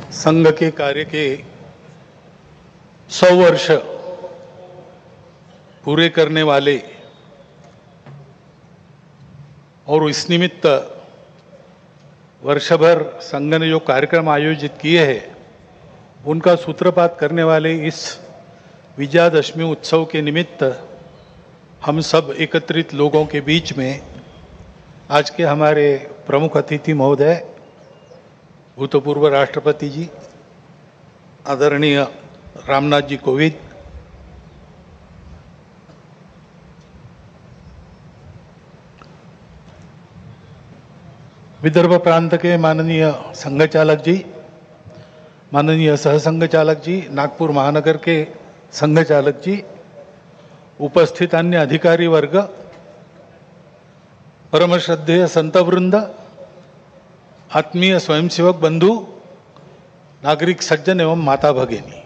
संघ के कार्य के 100 वर्ष पूरे करने वाले और इस निमित्त वर्षभर संघ ने जो कार्यक्रम आयोजित किए हैं उनका सूत्रपात करने वाले इस विजयादशमी उत्सव के निमित्त हम सब एकत्रित लोगों के बीच में आज के हमारे प्रमुख अतिथि महोदय भूतपूर्व राष्ट्रपति जी आदरणीय रामनाथ जी कोविंद, विदर्भ प्रांत के माननीय संघ चालक जी, माननीय सहसंघ चालक जी, नागपुर महानगर के संघ चालक जी, उपस्थित अन्य अधिकारी वर्ग, परम श्रद्धेय संत वृंद, आत्मीय स्वयंसेवक बंधु, नागरिक सज्जन एवं माता भगिनी,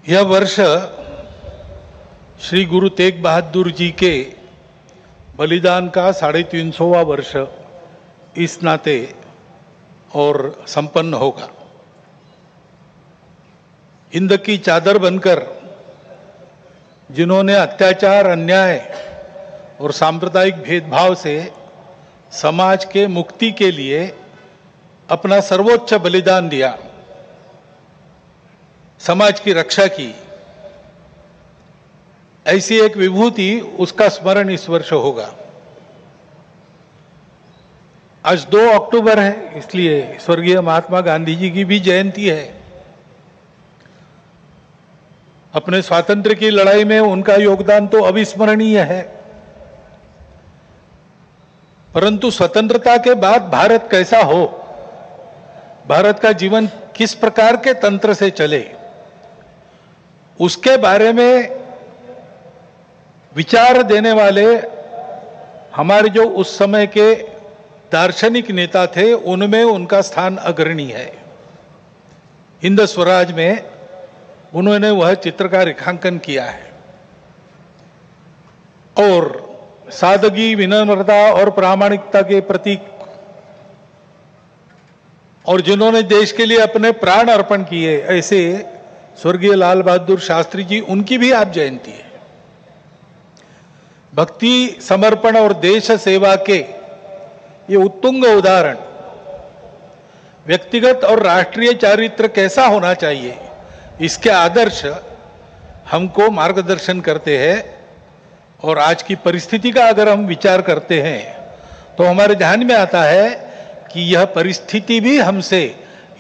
यह वर्ष श्री गुरु तेग बहादुर जी के बलिदान का 350वां वर्ष इस नाते और संपन्न होगा। हिंद की चादर बनकर जिन्होंने अत्याचार, अन्याय और सांप्रदायिक भेदभाव से समाज के मुक्ति के लिए अपना सर्वोच्च बलिदान दिया, समाज की रक्षा की, ऐसी एक विभूति, उसका स्मरण इस वर्ष होगा। आज 2 अक्टूबर है, इसलिए स्वर्गीय महात्मा गांधी जी की भी जयंती है। अपने स्वातंत्र्य की लड़ाई में उनका योगदान तो अविस्मरणीय है, परंतु स्वतंत्रता के बाद भारत कैसा हो, भारत का जीवन किस प्रकार के तंत्र से चले, उसके बारे में विचार देने वाले हमारे जो उस समय के दार्शनिक नेता थे, उनमें उनका स्थान अग्रणी है। हिंद स्वराज में उन्होंने वह चित्र का रेखांकन किया है और सादगी, विनम्रता और प्रामाणिकता के प्रतीक, और जिन्होंने देश के लिए अपने प्राण अर्पण किए, ऐसे स्वर्गीय लाल बहादुर शास्त्री जी, उनकी भी आज जयंती है। भक्ति, समर्पण और देश सेवा के ये उत्तुंग उदाहरण, व्यक्तिगत और राष्ट्रीय चारित्र कैसा होना चाहिए, इसके आदर्श हमको मार्गदर्शन करते हैं। और आज की परिस्थिति का अगर हम विचार करते हैं तो हमारे ध्यान में आता है कि यह परिस्थिति भी हमसे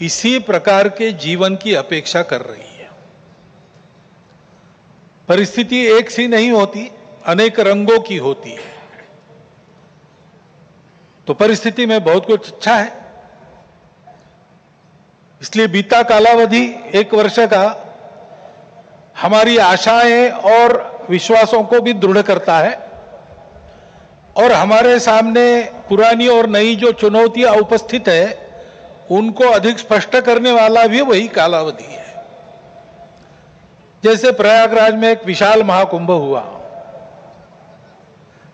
इसी प्रकार के जीवन की अपेक्षा कर रही है। परिस्थिति एक सी नहीं होती, अनेक रंगों की होती है। तो परिस्थिति में बहुत कुछ अच्छा है, इसलिए बीता कालावधि 1 वर्ष का हमारी आशाएं और विश्वासों को भी दृढ़ करता है और हमारे सामने पुरानी और नई जो चुनौतियां उपस्थित है उनको अधिक स्पष्ट करने वाला भी वही कालावधि है। जैसे प्रयागराज में एक विशाल महाकुंभ हुआ,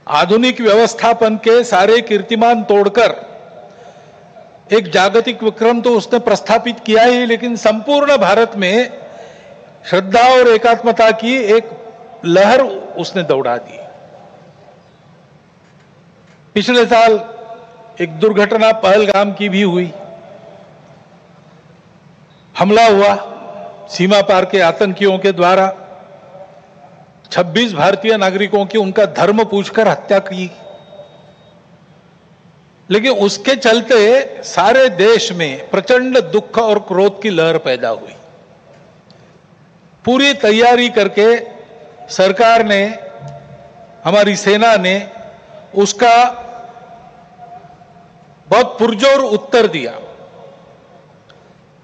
आधुनिक व्यवस्थापन के सारे कीर्तिमान तोड़कर एक जागतिक विक्रम तो उसने प्रस्थापित किया ही, लेकिन संपूर्ण भारत में श्रद्धा और एकात्मता की एक लहर उसने दौड़ा दी। पिछले साल एक दुर्घटना पहलगाम की भी हुई, हमला हुआ सीमा पार के आतंकियों के द्वारा, 26 भारतीय नागरिकों की उनका धर्म पूछकर हत्या की। लेकिन उसके चलते सारे देश में प्रचंड दुख और क्रोध की लहर पैदा हुई। पूरी तैयारी करके सरकार ने, हमारी सेना ने उसका बहुत पुरजोर उत्तर दिया।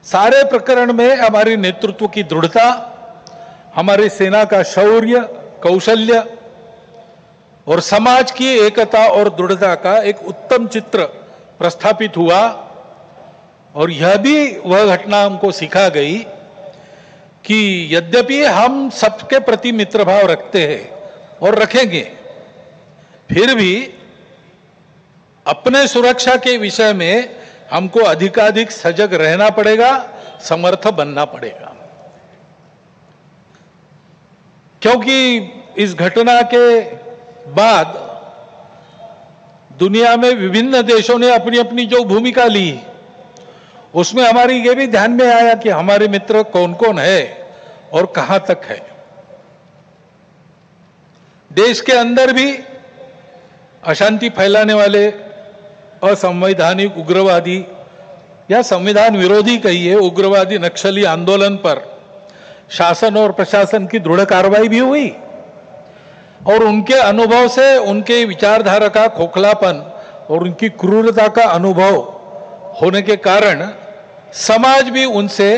सारे प्रकरण में हमारी नेतृत्व की दृढ़ता, हमारी सेना का शौर्य, कौशल्य और समाज की एकता और दृढ़ता का एक उत्तम चित्र प्रस्थापित हुआ। और यह भी वह घटना हमको सिखा गई कि यद्यपि हम सबके प्रति मित्र भाव रखते हैं और रखेंगे, फिर भी अपने सुरक्षा के विषय में हमको अधिकाधिक सजग रहना पड़ेगा, समर्थ बनना पड़ेगा। क्योंकि इस घटना के बाद दुनिया में विभिन्न देशों ने अपनी अपनी जो भूमिका ली, उसमें हमारी ये भी ध्यान में आया कि हमारे मित्र कौन कौन है और कहां तक है। देश के अंदर भी अशांति फैलाने वाले असंवैधानिक उग्रवादी या संविधान विरोधी कहिए उग्रवादी नक्सली आंदोलन पर शासन और प्रशासन की दृढ़ कार्रवाई भी हुई, और उनके अनुभव से उनके विचारधारा का खोखलापन और उनकी क्रूरता का अनुभव होने के कारण समाज भी उनसे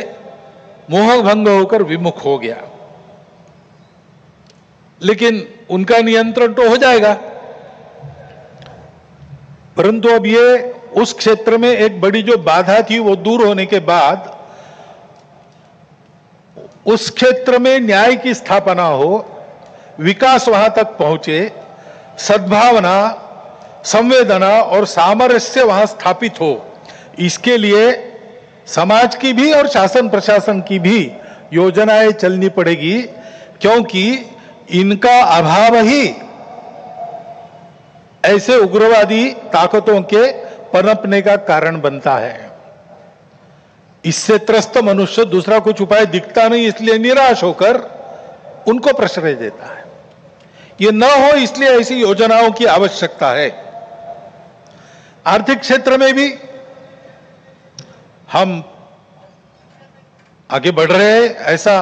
मोहभंग होकर विमुख हो गया। लेकिन उनका नियंत्रण तो हो जाएगा, परंतु अब ये उस क्षेत्र में एक बड़ी जो बाधा थी वो दूर होने के बाद उस क्षेत्र में न्याय की स्थापना हो, विकास वहां तक पहुंचे, सद्भावना, संवेदना और सामरस्य वहां स्थापित हो, इसके लिए समाज की भी और शासन प्रशासन की भी योजनाएं चलनी पड़ेगी, क्योंकि इनका अभाव ही ऐसे उग्रवादी ताकतों के पनपने का कारण बनता है। इससे त्रस्त मनुष्य दूसरा कुछ उपाय दिखता नहीं, इसलिए निराश होकर उनको प्रश्रय देता है। ये न हो इसलिए ऐसी योजनाओं की आवश्यकता है। आर्थिक क्षेत्र में भी हम आगे बढ़ रहे हैं। ऐसा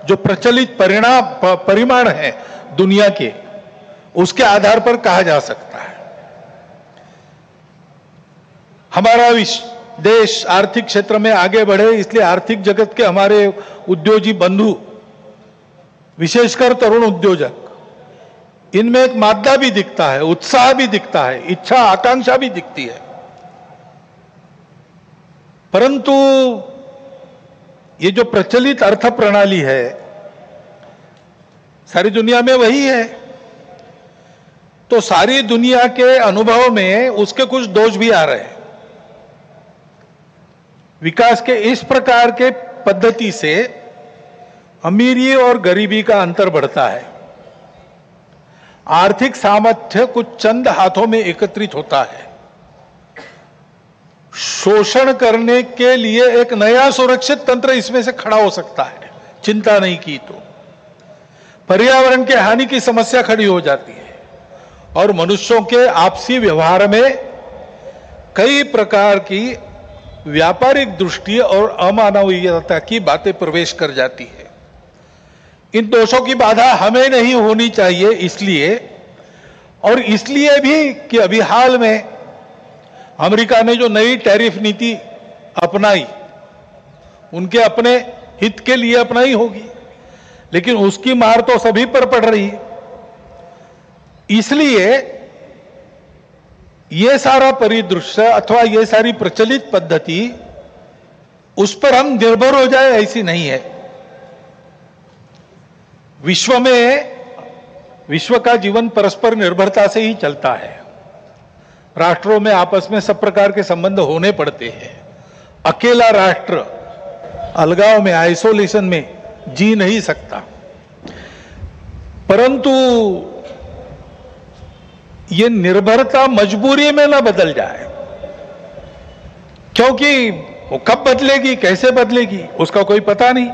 जो प्रचलित परिमाण है दुनिया के, उसके आधार पर कहा जा सकता है हमारा देश आर्थिक क्षेत्र में आगे बढ़े, इसलिए आर्थिक जगत के हमारे उद्योगी बंधु, विशेषकर तरुण उद्योजक, इनमें एक मादा भी दिखता है, उत्साह भी दिखता है, इच्छा आकांक्षा भी दिखती है। परंतु ये जो प्रचलित अर्थ प्रणाली है सारी दुनिया में वही है, तो सारी दुनिया के अनुभव में उसके कुछ दोष भी आ रहे हैं। विकास के इस प्रकार के पद्धति से अमीरी और गरीबी का अंतर बढ़ता है। आर्थिक सामर्थ्य कुछ चंद हाथों में एकत्रित होता है। शोषण करने के लिए एक नया सुरक्षित तंत्र इसमें से खड़ा हो सकता है, चिंता नहीं की तो। पर्यावरण के हानि की समस्या खड़ी हो जाती है और मनुष्यों के आपसी व्यवहार में कई प्रकार की व्यापारिक दृष्टि और अमानवीयता की बातें प्रवेश कर जाती है। इन दोषों की बाधा हमें नहीं होनी चाहिए, इसलिए भी कि अभी हाल में अमेरिका ने जो नई टैरिफ नीति अपनाई, उनके अपने हित के लिए अपनाई होगी, लेकिन उसकी मार तो सभी पर पड़ रही है। इसलिए ये सारा परिदृश्य अथवा ये सारी प्रचलित पद्धति उस पर हम निर्भर हो जाए ऐसी नहीं है। विश्व का जीवन परस्पर निर्भरता से ही चलता है। राष्ट्रों में आपस में सब प्रकार के संबंध होने पड़ते हैं। अकेला राष्ट्र अलगाव में, आइसोलेशन में जी नहीं सकता। परंतु ये निर्भरता मजबूरी में ना बदल जाए, क्योंकि वो कब बदलेगी, कैसे बदलेगी, उसका कोई पता नहीं।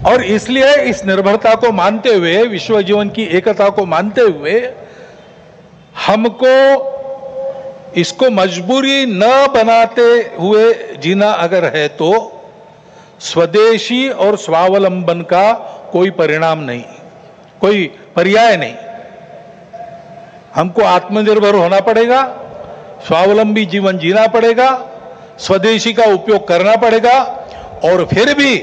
और इसलिए इस निर्भरता को मानते हुए, विश्व जीवन की एकता को मानते हुए, हमको इसको मजबूरी न बनाते हुए जीना अगर है तो स्वदेशी और स्वावलंबन का कोई परिणाम नहीं, कोई पर्याय नहीं। हमको आत्मनिर्भर होना पड़ेगा, स्वावलंबी जीवन जीना पड़ेगा, स्वदेशी का उपयोग करना पड़ेगा, और फिर भी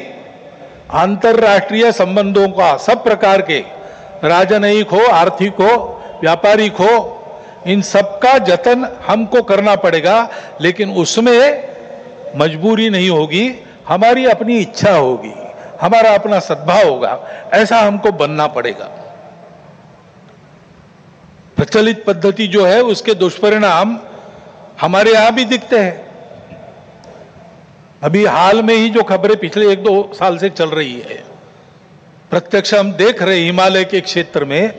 अंतरराष्ट्रीय संबंधों का सब प्रकार के, राजनयिक हो, आर्थिक हो, व्यापारिक हो, इन सब का जतन हमको करना पड़ेगा। लेकिन उसमें मजबूरी नहीं होगी, हमारी अपनी इच्छा होगी, हमारा अपना सद्भाव होगा, ऐसा हमको बनना पड़ेगा। प्रचलित पद्धति जो है उसके दुष्परिणाम हमारे यहां भी दिखते हैं। अभी हाल में ही जो खबरें पिछले 1-2 साल से चल रही है, प्रत्यक्ष हम देख रहे हिमालय के क्षेत्र में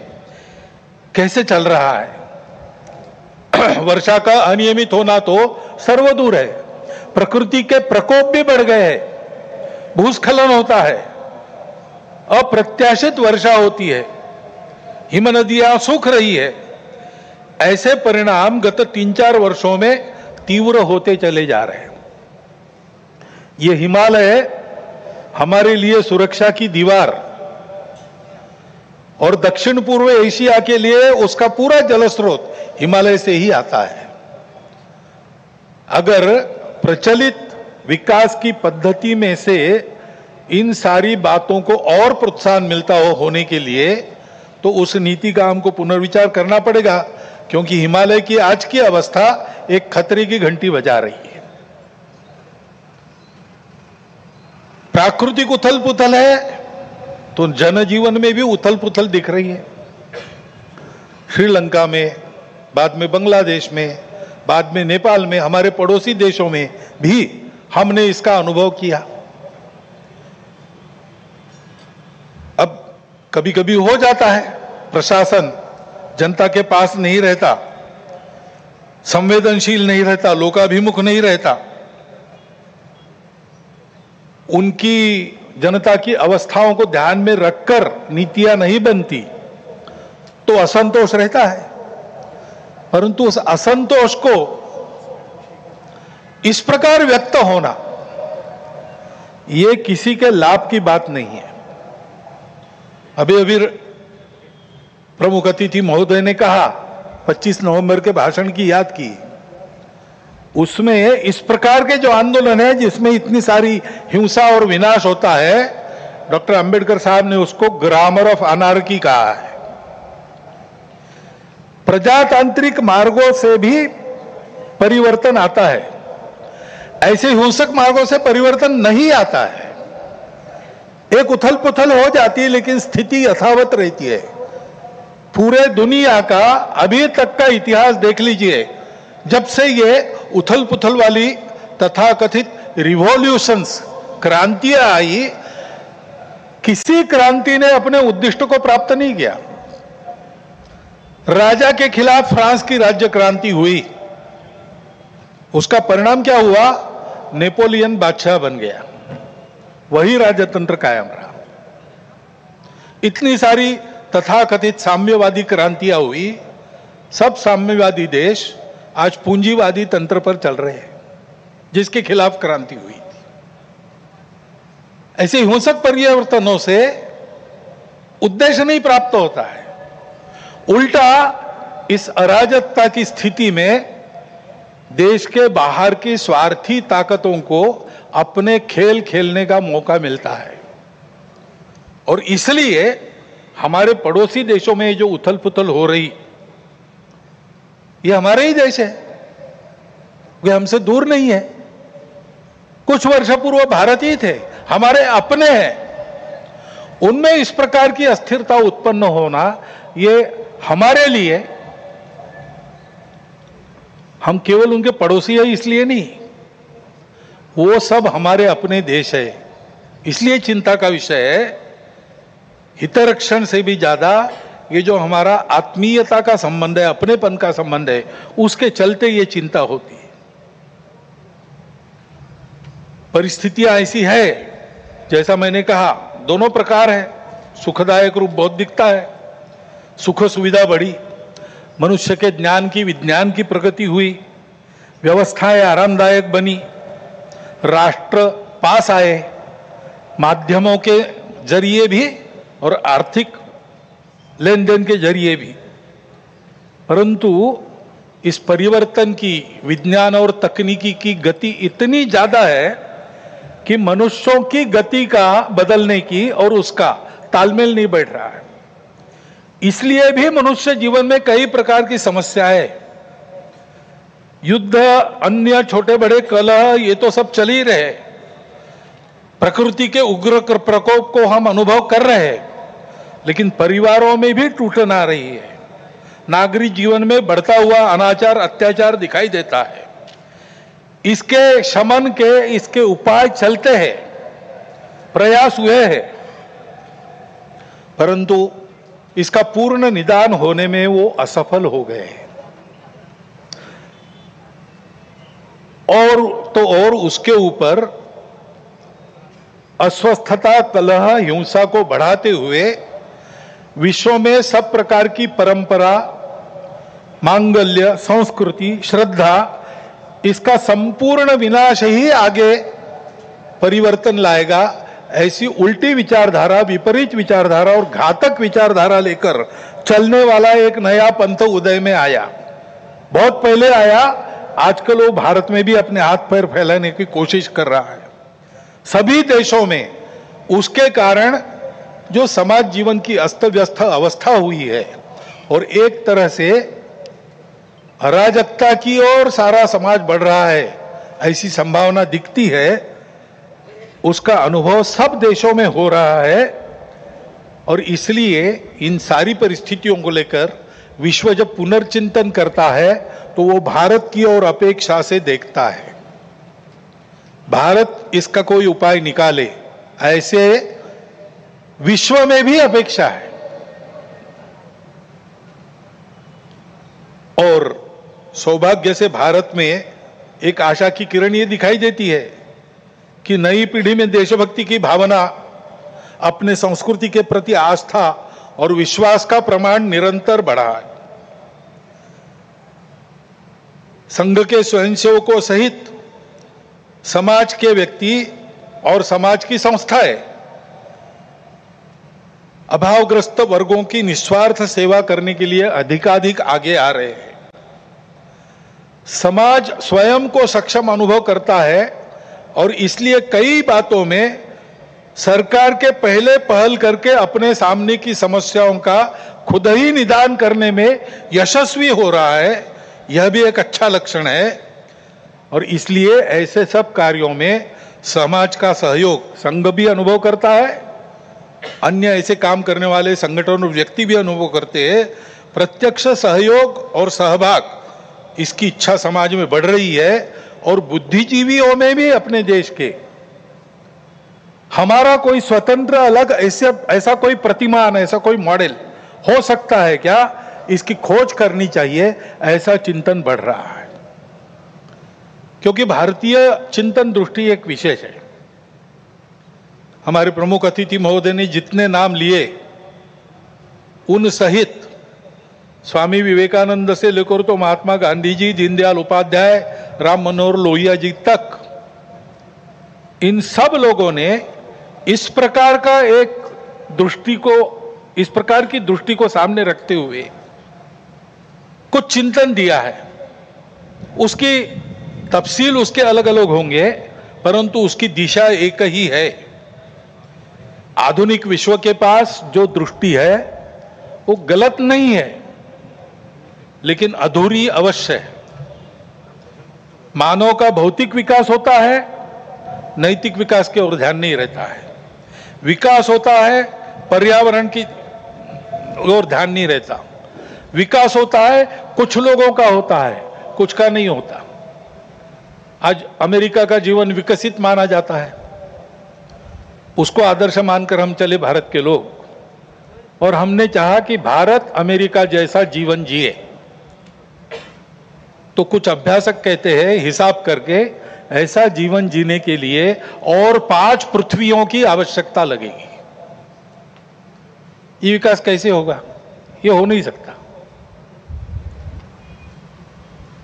कैसे चल रहा है। वर्षा का अनियमित होना तो सर्वदूर है, प्रकृति के प्रकोप भी बढ़ गए हैं, भूस्खलन होता है, अप्रत्याशित वर्षा होती है, हिम नदियां सूख रही है। ऐसे परिणाम गत 3-4 वर्षों में तीव्र होते चले जा रहे हैं। ये हिमालय हमारे लिए सुरक्षा की दीवार और दक्षिण पूर्व एशिया के लिए उसका पूरा जलस्रोत हिमालय से ही आता है। अगर प्रचलित विकास की पद्धति में से इन सारी बातों को और प्रोत्साहन मिलता हो होने के लिए, तो उस नीति का हमको पुनर्विचार करना पड़ेगा, क्योंकि हिमालय की आज की अवस्था एक खतरे की घंटी बजा रही है। प्राकृतिक उथल पुथल है तो जनजीवन में भी उथल पुथल दिख रही है। श्रीलंका में, बाद में बांग्लादेश में, बाद में नेपाल में, हमारे पड़ोसी देशों में भी हमने इसका अनुभव किया। अब कभी कभी हो जाता है, प्रशासन जनता के पास नहीं रहता, संवेदनशील नहीं रहता, लोकाभिमुख नहीं रहता, उनकी जनता की अवस्थाओं को ध्यान में रखकर नीतियां नहीं बनती, तो असंतोष रहता है। परंतु उस असंतोष को इस प्रकार व्यक्त होना, यह किसी के लाभ की बात नहीं है। अभी प्रमुख अतिथि महोदय ने कहा, 25 नवंबर के भाषण की याद की, उसमें इस प्रकार के जो आंदोलन है जिसमें इतनी सारी हिंसा और विनाश होता है, डॉक्टर अंबेडकर साहब ने उसको ग्रामर ऑफ अनार्की कहा है। प्रजातांत्रिक मार्गों से भी परिवर्तन आता है, ऐसे हिंसक मार्गों से परिवर्तन नहीं आता है। एक उथल पुथल हो जाती है लेकिन स्थिति यथावत रहती है। पूरे दुनिया का अभी तक का इतिहास देख लीजिए, जब से ये उथल पुथल वाली तथाकथित रिवॉल्यूशंस, क्रांतियां आई, किसी क्रांति ने अपने उद्दिष्ट को प्राप्त नहीं किया। राजा के खिलाफ फ्रांस की राज्य क्रांति हुई, उसका परिणाम क्या हुआ? नेपोलियन बादशाह बन गया, वही राजतंत्र कायम रहा। इतनी सारी तथाकथित साम्यवादी क्रांतियां हुई, सब साम्यवादी देश आज पूंजीवादी तंत्र पर चल रहे हैं, जिसके खिलाफ क्रांति हुई थी। ऐसे हिंसक परिवर्तनों से उद्देश्य नहीं प्राप्त होता है, उल्टा इस अराजकता की स्थिति में देश के बाहर की स्वार्थी ताकतों को अपने खेल खेलने का मौका मिलता है। और इसलिए हमारे पड़ोसी देशों में जो उथल पुथल हो रही, ये हमारे ही देश है, वे हमसे दूर नहीं है। कुछ वर्ष पूर्व भारत ही थे, हमारे अपने हैं। उनमें इस प्रकार की अस्थिरता उत्पन्न होना, ये हमारे लिए, हम केवल उनके पड़ोसी है इसलिए नहीं, वो सब हमारे अपने देश है, इसलिए चिंता का विषय है। हितरक्षण से भी ज्यादा ये जो हमारा आत्मीयता का संबंध है, अपनेपन का संबंध है, उसके चलते ये चिंता होती है। परिस्थितियां ऐसी है, जैसा मैंने कहा, दोनों प्रकार है। सुखदायक रूप बहुत दिखता है, सुख सुविधा बढ़ी, मनुष्य के ज्ञान की, विज्ञान की प्रगति हुई, व्यवस्थाएं आरामदायक बनी, राष्ट्र पास आए, माध्यमों के जरिए भी और आर्थिक लेन देन के जरिए भी। परंतु इस परिवर्तन की, विज्ञान और तकनीकी की गति इतनी ज्यादा है कि मनुष्यों की गति का बदलने की और उसका तालमेल नहीं बैठ रहा है। इसलिए भी मनुष्य जीवन में कई प्रकार की समस्याएं, युद्ध, अन्य छोटे बड़े कलह, ये तो सब चल ही रहे। प्रकृति के उग्र प्रकोप को हम अनुभव कर रहे हैं, लेकिन परिवारों में भी टूटन आ रही है। नागरिक जीवन में बढ़ता हुआ अनाचार, अत्याचार दिखाई देता है। इसके शमन के इसके उपाय चलते हैं, प्रयास हुए हैं, परंतु इसका पूर्ण निदान होने में वो असफल हो गए हैं। और उसके ऊपर अस्वस्थता, कलह, हिंसा को बढ़ाते हुए विश्व में सब प्रकार की परंपरा, मांगल्य, संस्कृति, श्रद्धा, इसका संपूर्ण विनाश ही आगे परिवर्तन लाएगा। ऐसी उल्टी विचारधारा, विपरीत विचारधारा और घातक विचारधारा लेकर चलने वाला एक नया पंथ उदय में आया। बहुत पहले आया, आजकल वो भारत में भी अपने हाथ पैर फैलाने की कोशिश कर रहा है सभी देशों में। उसके कारण जो समाज जीवन की अस्त व्यस्त अवस्था हुई है और एक तरह से अराजकता की ओर सारा समाज बढ़ रहा है, ऐसी संभावना दिखती है। उसका अनुभव सब देशों में हो रहा है और इसलिए इन सारी परिस्थितियों को लेकर विश्व जब पुनर्चिंतन करता है तो वो भारत की ओर अपेक्षा से देखता है। भारत इसका कोई उपाय निकाले, ऐसे विश्व में भी अपेक्षा है। और सौभाग्य से भारत में एक आशा की किरण ये दिखाई देती है कि नई पीढ़ी में देशभक्ति की भावना, अपने संस्कृति के प्रति आस्था और विश्वास का प्रमाण निरंतर बढ़ा है। संघ के स्वयंसेवकों सहित समाज के व्यक्ति और समाज की संस्थाएं अभावग्रस्त वर्गों की निस्वार्थ सेवा करने के लिए अधिकाधिक आगे आ रहे हैं। समाज स्वयं को सक्षम अनुभव करता है और इसलिए कई बातों में सरकार के पहले पहल करके अपने सामने की समस्याओं का खुद ही निदान करने में यशस्वी हो रहा है। यह भी एक अच्छा लक्षण है और इसलिए ऐसे सब कार्यों में समाज का सहयोग संघ भी अनुभव करता है, अन्य ऐसे काम करने वाले संगठन और व्यक्ति भी अनुभव करते हैं। प्रत्यक्ष सहयोग और सहभाग, इसकी इच्छा समाज में बढ़ रही है और बुद्धिजीवियों में भी अपने देश के हमारा कोई स्वतंत्र अलग ऐसा कोई प्रतिमान, ऐसा कोई मॉडल हो सकता है क्या, इसकी खोज करनी चाहिए, ऐसा चिंतन बढ़ रहा है। क्योंकि भारतीय चिंतन दृष्टि एक विशेष है। हमारे प्रमुख अतिथि महोदय ने जितने नाम लिए उन सहित स्वामी विवेकानंद से लेकर तो महात्मा गांधी जी, दीनदयाल उपाध्याय, राम मनोहर लोहिया जी तक, इन सब लोगों ने इस प्रकार की दृष्टि को सामने रखते हुए कुछ चिंतन दिया है। उसकी तफसील उसके अलग अलग होंगे, परंतु उसकी दिशा एक ही है। आधुनिक विश्व के पास जो दृष्टि है वो गलत नहीं है, लेकिन अधूरी अवश्य है। मानव का भौतिक विकास होता है, नैतिक विकास की ओर ध्यान नहीं रहता है। विकास होता है, पर्यावरण की ओर ध्यान नहीं रहता। विकास होता है, कुछ लोगों का होता है, कुछ का नहीं होता। आज अमेरिका का जीवन विकसित माना जाता है, उसको आदर्श मानकर हम चले भारत के लोग, और हमने चाहा कि भारत अमेरिका जैसा जीवन जिए। तो कुछ अभ्यासक कहते हैं हिसाब करके ऐसा जीवन जीने के लिए और 5 पृथ्वियों की आवश्यकता लगेगी। ये विकास कैसे होगा? ये हो नहीं सकता।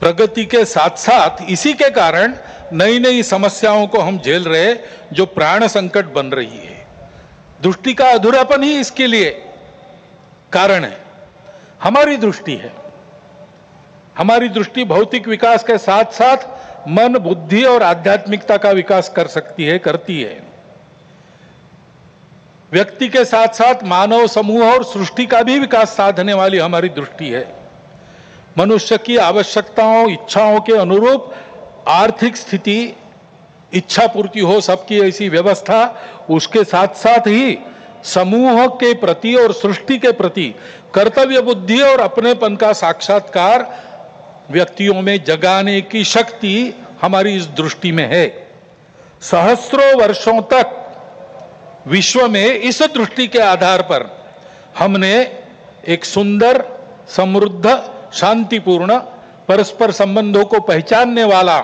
प्रगति के साथ साथ इसी के कारण नई नई समस्याओं को हम झेल रहे, जो प्राण संकट बन रही है। दृष्टि का अधूरापन ही इसके लिए कारण है। हमारी दृष्टि है, हमारी दृष्टि भौतिक विकास के साथ साथ मन, बुद्धि और आध्यात्मिकता का विकास कर सकती है, करती है। व्यक्ति के साथ साथ मानव समूह और सृष्टि का भी विकास साधने वाली हमारी दृष्टि है। मनुष्य की आवश्यकताओं, इच्छाओं के अनुरूप आर्थिक स्थिति, इच्छा पूर्ति हो सबकी, ऐसी व्यवस्था, उसके साथ साथ ही समूह के प्रति और सृष्टि के प्रति कर्तव्य बुद्धि और अपनेपन का साक्षात्कार व्यक्तियों में जगाने की शक्ति हमारी इस दृष्टि में है। सहस्रों वर्षों तक विश्व में इस दृष्टि के आधार पर हमने एक सुंदर, समृद्ध, शांतिपूर्ण, परस्पर संबंधों को पहचानने वाला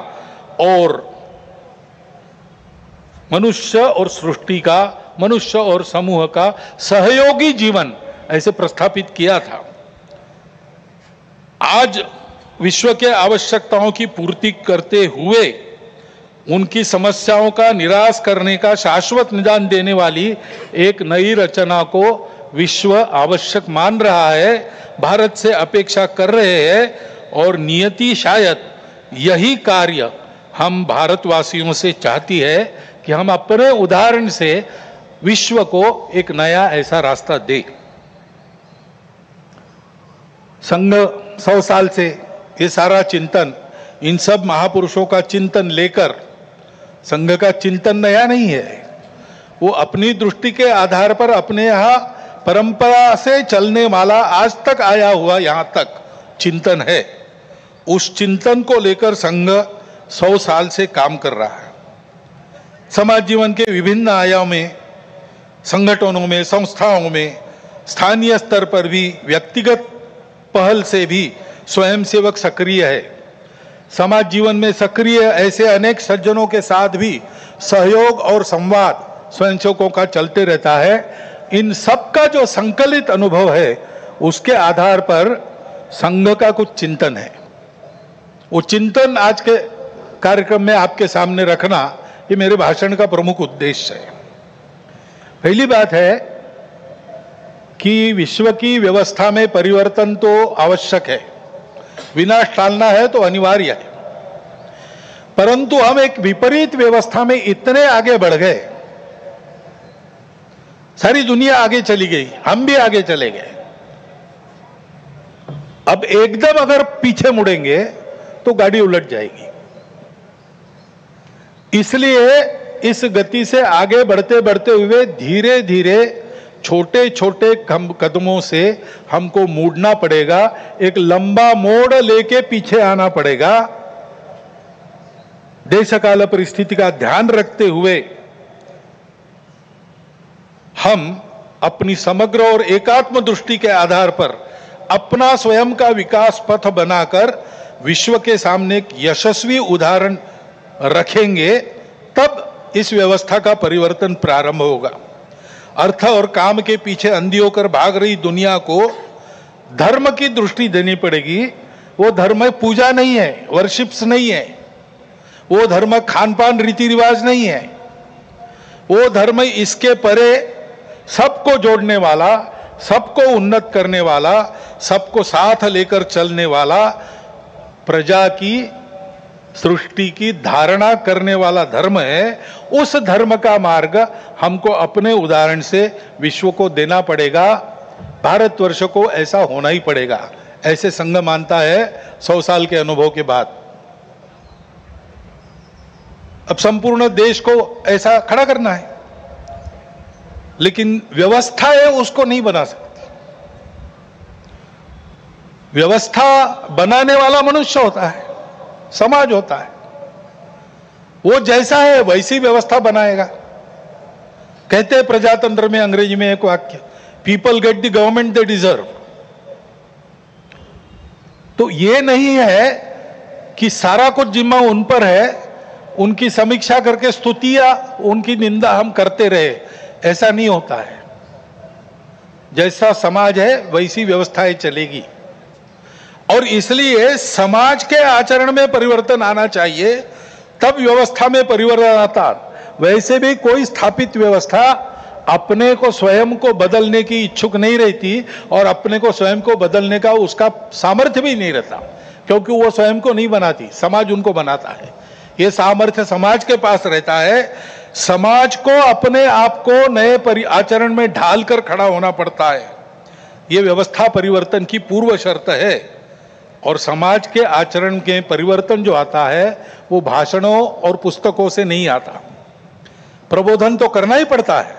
और मनुष्य और सृष्टि का, मनुष्य और समूह का सहयोगी जीवन ऐसे प्रस्थापित किया था। आज विश्व के आवश्यकताओं की पूर्ति करते हुए उनकी समस्याओं का निराश करने का शाश्वत निदान देने वाली एक नई रचना को विश्व आवश्यक मान रहा है, भारत से अपेक्षा कर रहे हैं और नियति शायद यही कार्य हम भारतवासियों से चाहती है कि हम अपने उदाहरण से विश्व को एक नया ऐसा रास्ता दें। संघ 100 साल से ये सारा चिंतन, इन सब महापुरुषों का चिंतन लेकर, संघ का चिंतन नया नहीं है, वो अपनी दृष्टि के आधार पर अपने यहाँ परंपरा से चलने वाला आज तक आया हुआ यहाँ तक चिंतन है। उस चिंतन को लेकर संघ 100 साल से काम कर रहा है। समाज जीवन के विभिन्न आयामों में, संगठनों में, संस्थाओं में, स्थानीय स्तर पर भी, व्यक्तिगत पहल से भी स्वयंसेवक सक्रिय है। समाज जीवन में सक्रिय ऐसे अनेक सज्जनों के साथ भी सहयोग और संवाद स्वयंसेवकों का चलते रहता है। इन सब का जो संकलित अनुभव है उसके आधार पर संघ का कुछ चिंतन है। वो चिंतन आज के कार्यक्रम में आपके सामने रखना ये मेरे भाषण का प्रमुख उद्देश्य है। पहली बात है कि विश्व की व्यवस्था में परिवर्तन तो आवश्यक है, विनाश टालना है तो अनिवार्य है, परंतु हम एक विपरीत व्यवस्था में इतने आगे बढ़ गए, सारी दुनिया आगे चली गई, हम भी आगे चले गए। अब एकदम अगर पीछे मुड़ेंगे तो गाड़ी उलट जाएगी। इसलिए इस गति से आगे बढ़ते बढ़ते हुए धीरे धीरे छोटे छोटे कदमों से हमको मुड़ना पड़ेगा, एक लंबा मोड़ लेके पीछे आना पड़ेगा। देश काल परिस्थिति का ध्यान रखते हुए हम अपनी समग्र और एकात्म दृष्टि के आधार पर अपना स्वयं का विकास पथ बनाकर विश्व के सामने एक यशस्वी उदाहरण रखेंगे, तब इस व्यवस्था का परिवर्तन प्रारंभ होगा। अर्थ और काम के पीछे अंधी होकर भाग रही दुनिया को धर्म की दृष्टि देनी पड़ेगी। वो धर्म पूजा नहीं है, वर्शिप्स नहीं है, वो धर्म खान पान रीति रिवाज नहीं है, वो धर्म इसके परे सबको जोड़ने वाला, सबको उन्नत करने वाला, सबको साथ लेकर चलने वाला, प्रजा की, सृष्टि की धारणा करने वाला धर्म है। उस धर्म का मार्ग हमको अपने उदाहरण से विश्व को देना पड़ेगा। भारतवर्ष को ऐसा होना ही पड़ेगा, ऐसे संघ मानता है 100 साल के अनुभव के बाद। अब संपूर्ण देश को ऐसा खड़ा करना है, लेकिन व्यवस्था है उसको नहीं बना सकती। व्यवस्था बनाने वाला मनुष्य होता है, समाज होता है, वो जैसा है वैसी व्यवस्था बनाएगा। कहते हैं प्रजातंत्र में अंग्रेजी में एक वाक्य, people get the government they deserve. तो ये नहीं है कि सारा कुछ जिम्मा उन पर है, उनकी समीक्षा करके स्तुतियां, उनकी निंदा हम करते रहे, ऐसा नहीं होता है। जैसा समाज है वैसी व्यवस्थाएं चलेगी, और इसलिए समाज के आचरण में परिवर्तन आना चाहिए, तब व्यवस्था में परिवर्तन आता। वैसे भी कोई स्थापित व्यवस्था अपने को स्वयं को बदलने की इच्छुक नहीं रहती, और अपने को स्वयं को बदलने का उसका सामर्थ्य भी नहीं रहता, क्योंकि वो स्वयं को नहीं बनाती, समाज उनको बनाता है। ये सामर्थ्य समाज के पास रहता है। समाज को अपने आप को नए आचरण में ढाल कर खड़ा होना पड़ता है। ये व्यवस्था परिवर्तन की पूर्व शर्त है, और समाज के आचरण के परिवर्तन जो आता है वो भाषणों और पुस्तकों से नहीं आता। प्रबोधन तो करना ही पड़ता है,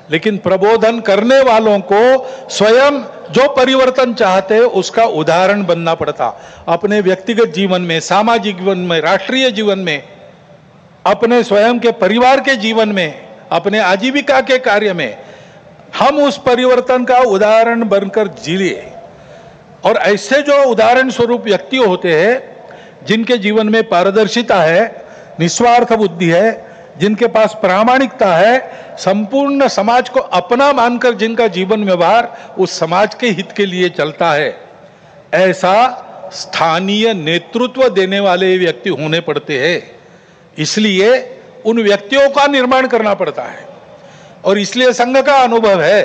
लेकिन प्रबोधन करने वालों को स्वयं जो परिवर्तन चाहते उसका उदाहरण बनना पड़ता। अपने व्यक्तिगत जीवन में, सामाजिक जीवन में, राष्ट्रीय जीवन में, अपने स्वयं के परिवार के जीवन में, अपने आजीविका के कार्य में हम उस परिवर्तन का उदाहरण बनकर जिए। और ऐसे जो उदाहरण स्वरूप व्यक्ति होते हैं जिनके जीवन में पारदर्शिता है, निस्वार्थ बुद्धि है, जिनके पास प्रामाणिकता है, संपूर्ण समाज को अपना मानकर जिनका जीवन व्यवहार उस समाज के हित के लिए चलता है, ऐसा स्थानीय नेतृत्व देने वाले व्यक्ति होने पड़ते हैं। इसलिए उन व्यक्तियों का निर्माण करना पड़ता है। और इसलिए संघ का अनुभव है,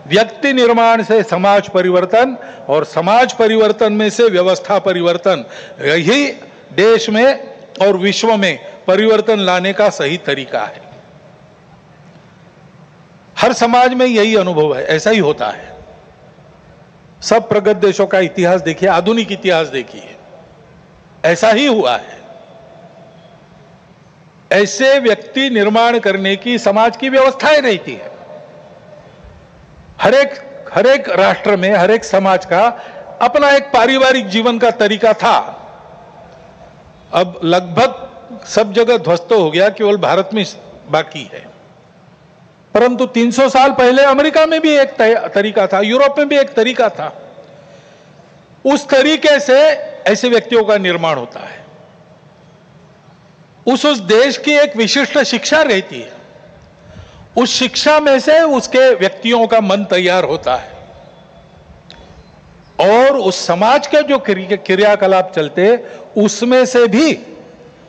व्यक्ति निर्माण से समाज परिवर्तन और समाज परिवर्तन में से व्यवस्था परिवर्तन, यही देश में और विश्व में परिवर्तन लाने का सही तरीका है। हर समाज में यही अनुभव है, ऐसा ही होता है। सब प्रगत देशों का इतिहास देखिए, आधुनिक इतिहास देखिए, ऐसा ही हुआ है। ऐसे व्यक्ति निर्माण करने की समाज की व्यवस्थाएं रहती है। हर एक राष्ट्र में, हर एक समाज का अपना एक पारिवारिक जीवन का तरीका था। अब लगभग सब जगह ध्वस्त हो गया, केवल भारत में बाकी है। परंतु 300 साल पहले अमेरिका में भी एक तरीका था, यूरोप में भी एक तरीका था। उस तरीके से ऐसे व्यक्तियों का निर्माण होता है। उस देश की एक विशिष्ट शिक्षा रहती है, उस शिक्षा में से उसके व्यक्तियों का मन तैयार होता है और उस समाज के जो क्रियाकलाप चलते उसमें से भी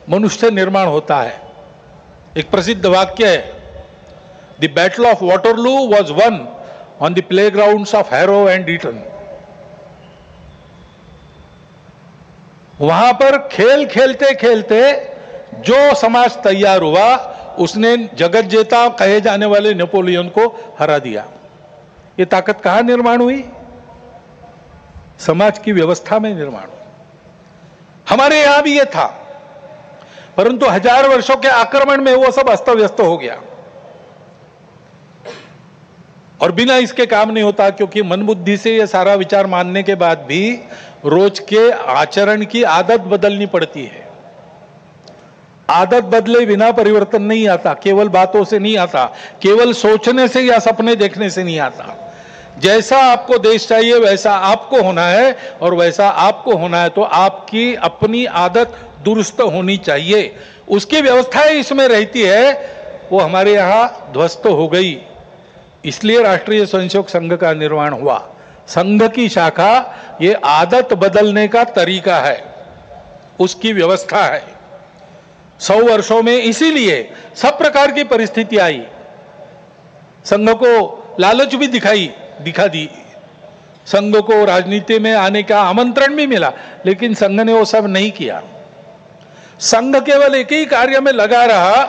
मनुष्य निर्माण होता है। एक प्रसिद्ध वाक्य है, the battle of Waterloo was won on the playgrounds of Harrow and Eton. वहां पर खेल खेलते खेलते जो समाज तैयार हुआ उसने जगत जेता कहे जाने वाले नेपोलियन को हरा दिया। ये ताकत कहां निर्माण हुई? समाज की व्यवस्था में निर्माण हुई। हमारे यहां भी ये था, परंतु 1000 वर्षों के आक्रमण में वो सब अस्त व्यस्त हो गया। और बिना इसके काम नहीं होता, क्योंकि मन बुद्धि से ये सारा विचार मानने के बाद भी रोज के आचरण की आदत बदलनी पड़ती है। आदत बदले बिना परिवर्तन नहीं आता, केवल बातों से नहीं आता, केवल सोचने से या सपने देखने से नहीं आता। जैसा आपको देश चाहिए वैसा आपको होना है, और वैसा आपको होना है तो आपकी अपनी आदत दुरुस्त होनी चाहिए। उसकी व्यवस्थाएं इसमें रहती है, वो हमारे यहां ध्वस्त हो गई। इसलिए राष्ट्रीय स्वयंसेवक संघ का निर्माण हुआ। संघ की शाखा ये आदत बदलने का तरीका है, उसकी व्यवस्था है। 100 वर्षों में इसीलिए सब प्रकार की परिस्थिति आई। संघ को लालच भी दिखा दी, संघ को राजनीति में आने का आमंत्रण भी मिला, लेकिन संघ ने वो सब नहीं किया। संघ केवल एक ही कार्य में लगा रहा।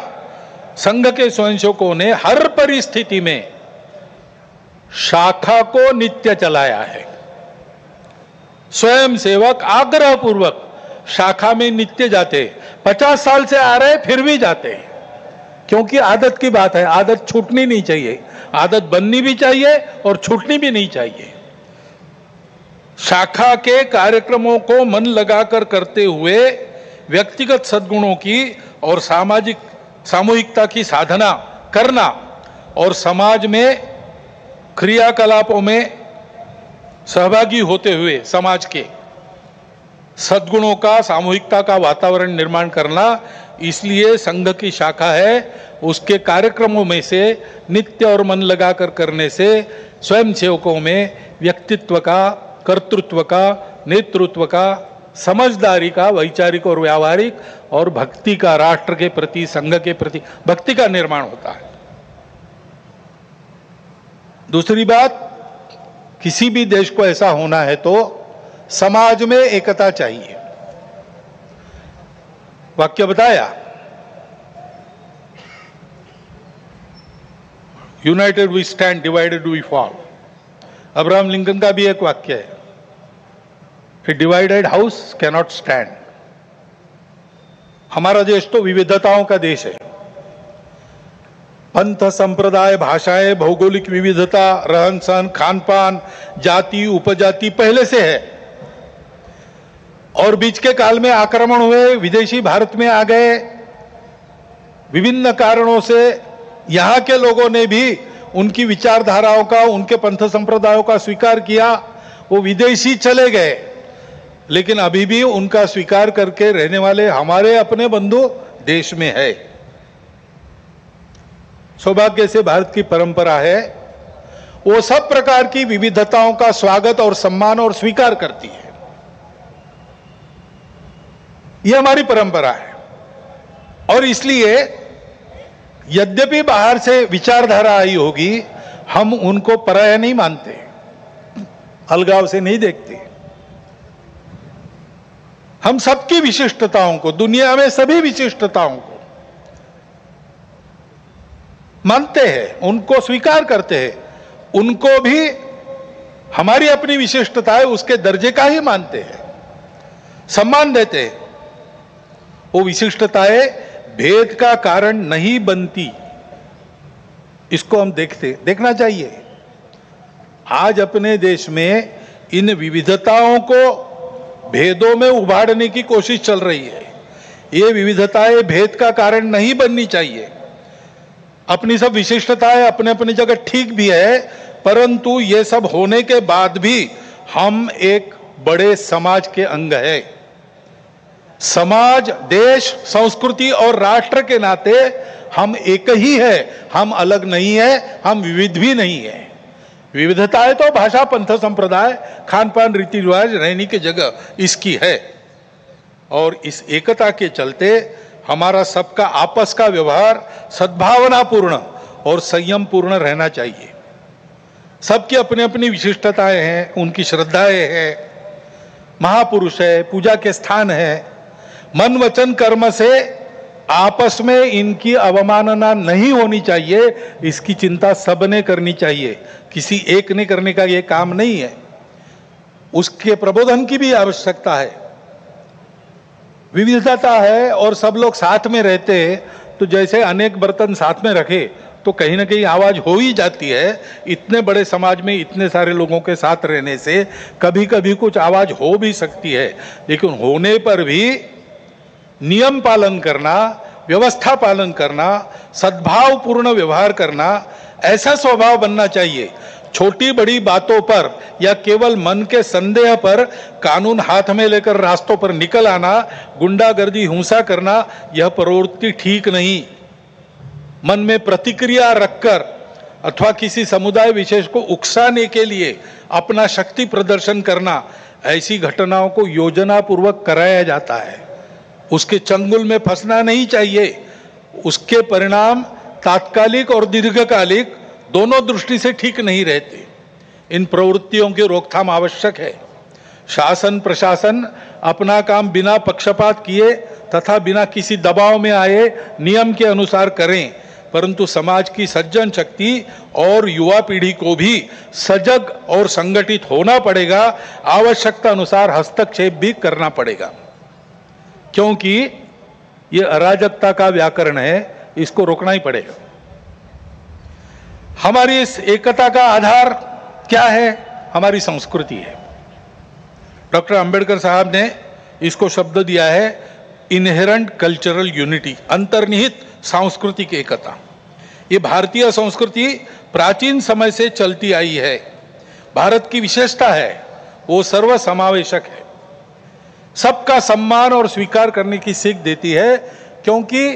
संघ के स्वयंसेवकों ने हर परिस्थिति में शाखा को नित्य चलाया है। स्वयं सेवक आग्रह पूर्वक शाखा में नित्य जाते, 50 साल से आ रहे फिर भी जाते, क्योंकि आदत की बात है। आदत छूटनी नहीं चाहिए, आदत बननी भी चाहिए और छूटनी भी नहीं चाहिए। शाखा के कार्यक्रमों को मन लगाकर करते हुए व्यक्तिगत सद्गुणों की और सामूहिकता की साधना करना और समाज में क्रियाकलापों में सहभागी होते हुए समाज के सद्गुणों का, सामूहिकता का वातावरण निर्माण करना, इसलिए संघ की शाखा है। उसके कार्यक्रमों में से नित्य और मन लगाकर करने से स्वयं सेवकों में व्यक्तित्व का, कर्तृत्व का, नेतृत्व का, समझदारी का, वैचारिक और व्यावहारिक और भक्ति का, राष्ट्र के प्रति, संघ के प्रति भक्ति का निर्माण होता है। दूसरी बात, किसी भी देश को ऐसा होना है तो समाज में एकता चाहिए। वाक्य बताया, united we stand, divided we fall. Abraham Lincoln का भी एक वाक्य है, a divided house can not stand. हमारा देश तो विविधताओं का देश है, पंथ, संप्रदाय, भाषाएं, भौगोलिक विविधता, रहन सहन, खान पान, जाति, उपजाति पहले से है। और बीच के काल में आक्रमण हुए, विदेशी भारत में आ गए, विभिन्न कारणों से यहां के लोगों ने भी उनकी विचारधाराओं का, उनके पंथ संप्रदायों का स्वीकार किया। वो विदेशी चले गए, लेकिन अभी भी उनका स्वीकार करके रहने वाले हमारे अपने बंधु देश में है। सौभाग्य से भारत की परंपरा है, वो सब प्रकार की विविधताओं का स्वागत और सम्मान और स्वीकार करती है। यह हमारी परंपरा है। और इसलिए यद्यपि बाहर से विचारधारा आई होगी, हम उनको पराया नहीं मानते, अलगाव से नहीं देखते। हम सबकी विशिष्टताओं को, दुनिया में सभी विशिष्टताओं को मानते हैं, उनको स्वीकार करते हैं, उनको भी हमारी अपनी विशिष्टता है उसके दर्जे का ही मानते हैं, सम्मान देते हैं। वो विशिष्टताएं भेद का कारण नहीं बनती, इसको हम देखना चाहिए। आज अपने देश में इन विविधताओं को भेदों में उभारने की कोशिश चल रही है। ये विविधताएं भेद का कारण नहीं बननी चाहिए। अपनी सब विशिष्टताएं अपने अपनी जगह ठीक भी है, परंतु ये सब होने के बाद भी हम एक बड़े समाज के अंग है। समाज, देश, संस्कृति और राष्ट्र के नाते हम एक ही है, हम अलग नहीं है, हम विविध भी नहीं है। विविधताएं तो भाषा, पंथ, संप्रदाय, खान पान, रीति रिवाज, रहने की जगह इसकी है। और इस एकता के चलते हमारा सबका आपस का व्यवहार सद्भावनापूर्ण और संयमपूर्ण रहना चाहिए। सबकी अपनी अपनी विशिष्टताएं हैं, उनकी श्रद्धाएं हैं, महापुरुष है, पूजा के स्थान है। मन वचन कर्म से आपस में इनकी अवमानना नहीं होनी चाहिए, इसकी चिंता सबने करनी चाहिए। किसी एक ने करने का यह काम नहीं है, उसके प्रबोधन की भी आवश्यकता है। विविधता है और सब लोग साथ में रहते हैं, तो जैसे अनेक बर्तन साथ में रखे तो कहीं ना कहीं आवाज हो ही जाती है। इतने बड़े समाज में इतने सारे लोगों के साथ रहने से कभी कभी कुछ आवाज हो भी सकती है, लेकिन होने पर भी नियम पालन करना, व्यवस्था पालन करना, सद्भावपूर्ण व्यवहार करना, ऐसा स्वभाव बनना चाहिए। छोटी बड़ी बातों पर या केवल मन के संदेह पर कानून हाथ में लेकर रास्तों पर निकल आना, गुंडागर्दी, हिंसा करना, यह प्रवृत्ति ठीक नहीं। मन में प्रतिक्रिया रखकर अथवा किसी समुदाय विशेष को उकसाने के लिए अपना शक्ति प्रदर्शन करना, ऐसी घटनाओं को योजनापूर्वक कराया जाता है। उसके चंगुल में फंसना नहीं चाहिए। उसके परिणाम तात्कालिक और दीर्घकालिक दोनों दृष्टि से ठीक नहीं रहते। इन प्रवृत्तियों की रोकथाम आवश्यक है। शासन प्रशासन अपना काम बिना पक्षपात किए तथा बिना किसी दबाव में आए नियम के अनुसार करें, परंतु समाज की सज्जन शक्ति और युवा पीढ़ी को भी सजग और संगठित होना पड़ेगा। आवश्यकता अनुसार हस्तक्षेप भी करना पड़ेगा, क्योंकि ये अराजकता का व्याकरण है, इसको रोकना ही पड़ेगा। हमारी इस एकता का आधार क्या है? हमारी संस्कृति है। डॉक्टर अंबेडकर साहब ने इसको शब्द दिया है इनहेरेंट कल्चरल यूनिटी, अंतर्निहित सांस्कृतिक एकता। ये भारतीय संस्कृति प्राचीन समय से चलती आई है। भारत की विशेषता है, वो सर्वसमावेशक है, सबका सम्मान और स्वीकार करने की सीख देती है, क्योंकि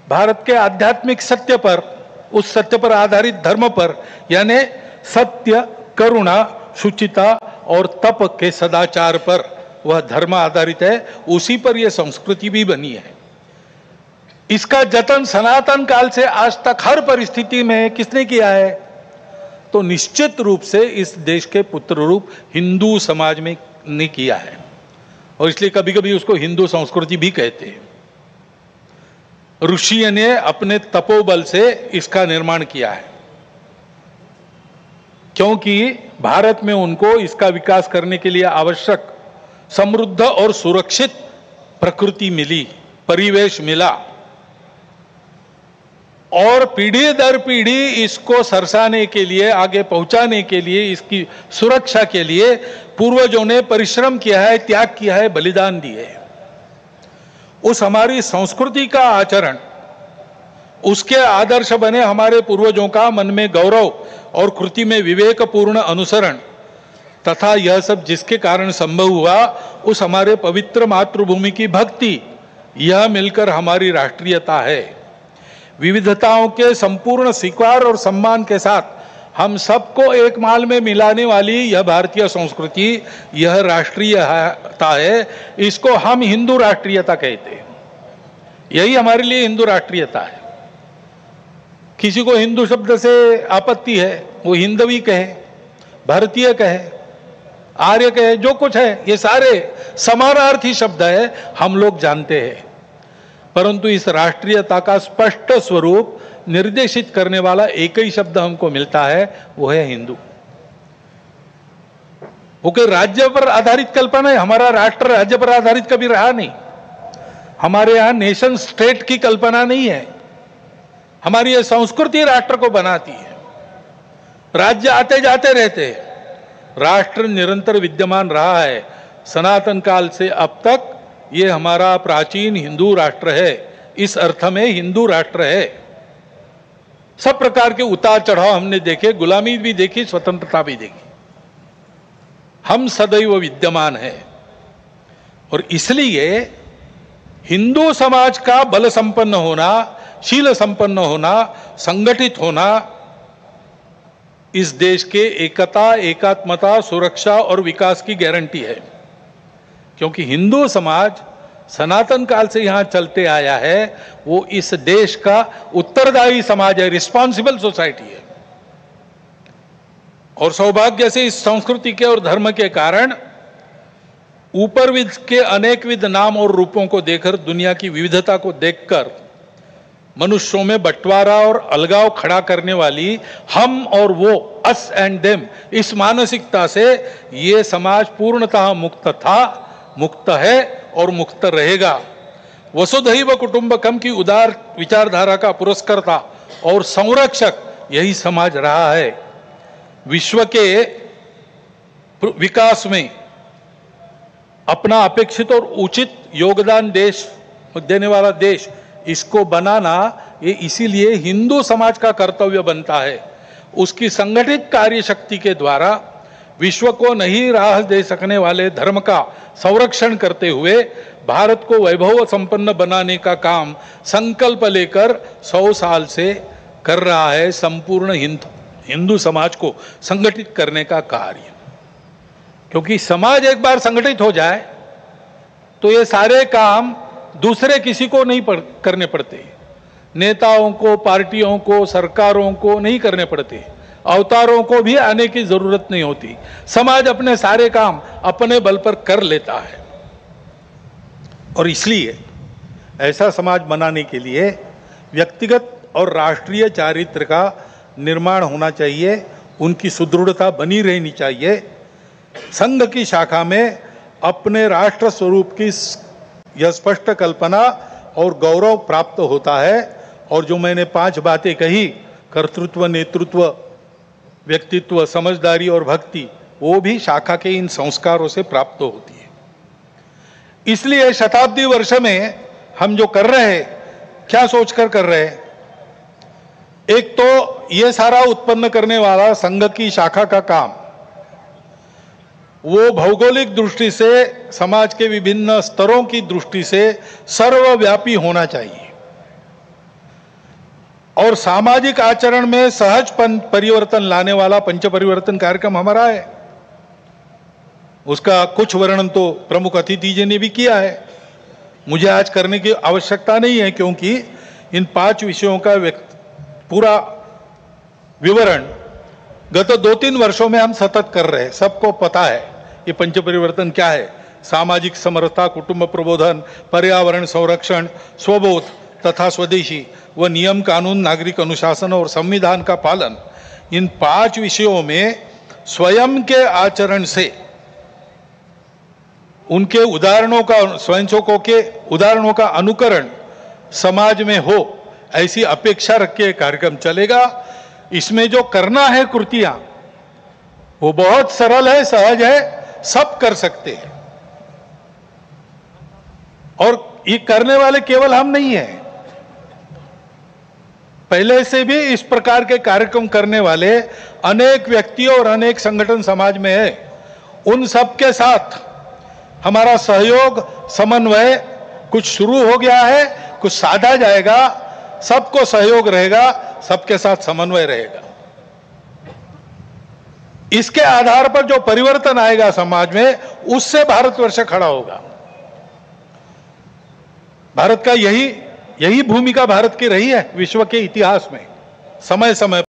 भारत के आध्यात्मिक सत्य पर, उस सत्य पर आधारित धर्म पर, यानी सत्य, करुणा, शुचिता और तप के सदाचार पर वह धर्म आधारित है। उसी पर यह संस्कृति भी बनी है। इसका जतन सनातन काल से आज तक हर परिस्थिति में किसने किया है? तो निश्चित रूप से इस देश के पुत्र रूप हिंदू समाज में ने किया है, और इसलिए कभी कभी उसको हिंदू संस्कृति भी कहते हैं। ऋषि ने अपने तपोबल से इसका निर्माण किया है, क्योंकि भारत में उनको इसका विकास करने के लिए आवश्यक समृद्ध और सुरक्षित प्रकृति मिली, परिवेश मिला, और पीढ़ी दर पीढ़ी इसको सरसाने के लिए, आगे पहुंचाने के लिए, इसकी सुरक्षा के लिए पूर्वजों ने परिश्रम किया है, त्याग किया है, बलिदान दिए। उस हमारी संस्कृति का आचरण, उसके आदर्श बने हमारे पूर्वजों का मन में गौरव और कृति में विवेकपूर्ण अनुसरण तथा यह सब जिसके कारण संभव हुआ, उस हमारे पवित्र मातृभूमि की भक्ति, यह मिलकर हमारी राष्ट्रीयता है। विविधताओं के संपूर्ण स्वीकार और सम्मान के साथ हम सबको एक माल में मिलाने वाली यह भारतीय संस्कृति, यह राष्ट्रीयता है। इसको हम हिंदू राष्ट्रीयता कहते हैं। यही हमारे लिए हिंदू राष्ट्रीयता है। किसी को हिंदू शब्द से आपत्ति है, वो हिंदवी कहे, भारतीय कहे, आर्य कहे, जो कुछ है, ये सारे समानार्थी शब्द है, हम लोग जानते हैं। परंतु इस राष्ट्रीयता का स्पष्ट स्वरूप निर्देशित करने वाला एक ही शब्द हमको मिलता है, वो है हिंदू। वो कोई राज्य पर आधारित कल्पना है। हमारा राष्ट्र राज्य पर आधारित कभी रहा नहीं। हमारे यहां नेशन स्टेट की कल्पना नहीं है। हमारी यह संस्कृति राष्ट्र को बनाती है। राज्य आते जाते रहते हैं, राष्ट्र निरंतर विद्यमान रहा है। सनातन काल से अब तक ये हमारा प्राचीन हिंदू राष्ट्र है। इस अर्थ में हिंदू राष्ट्र है। सब प्रकार के उतार चढ़ाव हमने देखे, गुलामी भी देखी, स्वतंत्रता भी देखी। हम सदैव विद्यमान है। और इसलिए हिंदू समाज का बल संपन्न होना, शील संपन्न होना, संगठित होना इस देश के एकता, एकात्मता, सुरक्षा और विकास की गारंटी है। क्योंकि हिंदू समाज सनातन काल से यहां चलते आया है, वो इस देश का उत्तरदायी समाज है, रिस्पॉन्सिबल सोसाइटी है। और सौभाग्य से इस संस्कृति के और धर्म के कारण ऊपरविद के अनेकविध नाम और रूपों को देखकर, दुनिया की विविधता को देखकर मनुष्यों में बंटवारा और अलगाव खड़ा करने वाली हम और वो, अस एंड देम, इस मानसिकता से ये समाज पूर्णतः मुक्त था, मुक्त है और मुक्त रहेगा। वसुधैव कुटुंबकम की उदार विचारधारा का पुरस्कर्ता और संरक्षक यही समाज रहा है। विश्व के विकास में अपना अपेक्षित और उचित योगदान देने वाला देश, इसको बनाना ये इसीलिए हिंदू समाज का कर्तव्य बनता है। उसकी संगठित कार्य शक्ति के द्वारा विश्व को नई राह दे सकने वाले धर्म का संरक्षण करते हुए भारत को वैभव संपन्न बनाने का काम संकल्प लेकर 100 साल से कर रहा है संपूर्ण हिंदू समाज को संगठित करने का कार्य। क्योंकि समाज एक बार संगठित हो जाए तो ये सारे काम दूसरे किसी को नहीं करने पड़ते। नेताओं को, पार्टियों को, सरकारों को नहीं करने पड़ते। अवतारों को भी आने की जरूरत नहीं होती। समाज अपने सारे काम अपने बल पर कर लेता है। और इसलिए ऐसा समाज बनाने के लिए व्यक्तिगत और राष्ट्रीय चारित्र का निर्माण होना चाहिए, उनकी सुदृढ़ता बनी रहनी चाहिए। संघ की शाखा में अपने राष्ट्र स्वरूप की यह स्पष्ट कल्पना और गौरव प्राप्त होता है। और जो मैंने 5 बातें कही, कर्तृत्व, नेतृत्व, व्यक्तित्व, समझदारी और भक्ति, वो भी शाखा के इन संस्कारों से प्राप्त होती है। इसलिए शताब्दी वर्ष में हम जो कर रहे हैं, क्या सोचकर कर रहे हैं? एक तो ये सारा उत्पन्न करने वाला संघ की शाखा का काम, वो भौगोलिक दृष्टि से, समाज के विभिन्न स्तरों की दृष्टि से सर्वव्यापी होना चाहिए। और सामाजिक आचरण में सहज परिवर्तन लाने वाला पंच परिवर्तन कार्यक्रम हमारा है। उसका कुछ वर्णन तो प्रमुख अतिथि जी ने भी किया है, मुझे आज करने की आवश्यकता नहीं है, क्योंकि इन 5 विषयों का पूरा विवरण गत 2-3 वर्षों में हम सतत कर रहे हैं। सबको पता है ये पंच परिवर्तन क्या है। सामाजिक समरसता, कुटुंब प्रबोधन, पर्यावरण संरक्षण, स्वबोध तथा स्वदेशी व नियम कानून, नागरिक अनुशासन और संविधान का पालन, इन 5 विषयों में स्वयं के आचरण से उनके उदाहरणों का, स्वयंसेवकों के उदाहरणों का अनुकरण समाज में हो, ऐसी अपेक्षा रख के कार्यक्रम चलेगा। इसमें जो करना है कृतियां वो बहुत सरल है, सहज है, सब कर सकते हैं। और ये करने वाले केवल हम नहीं हैं, पहले से भी इस प्रकार के कार्यक्रम करने वाले अनेक व्यक्ति और अनेक संगठन समाज में है। उन सब के साथ हमारा सहयोग, समन्वय कुछ शुरू हो गया है, कुछ साधा जाएगा, सबको सहयोग रहेगा, सबके साथ समन्वय रहेगा। इसके आधार पर जो परिवर्तन आएगा समाज में, उससे भारतवर्ष खड़ा होगा। भारत का यही भूमिका भारत की रही है विश्व के इतिहास में, समय समय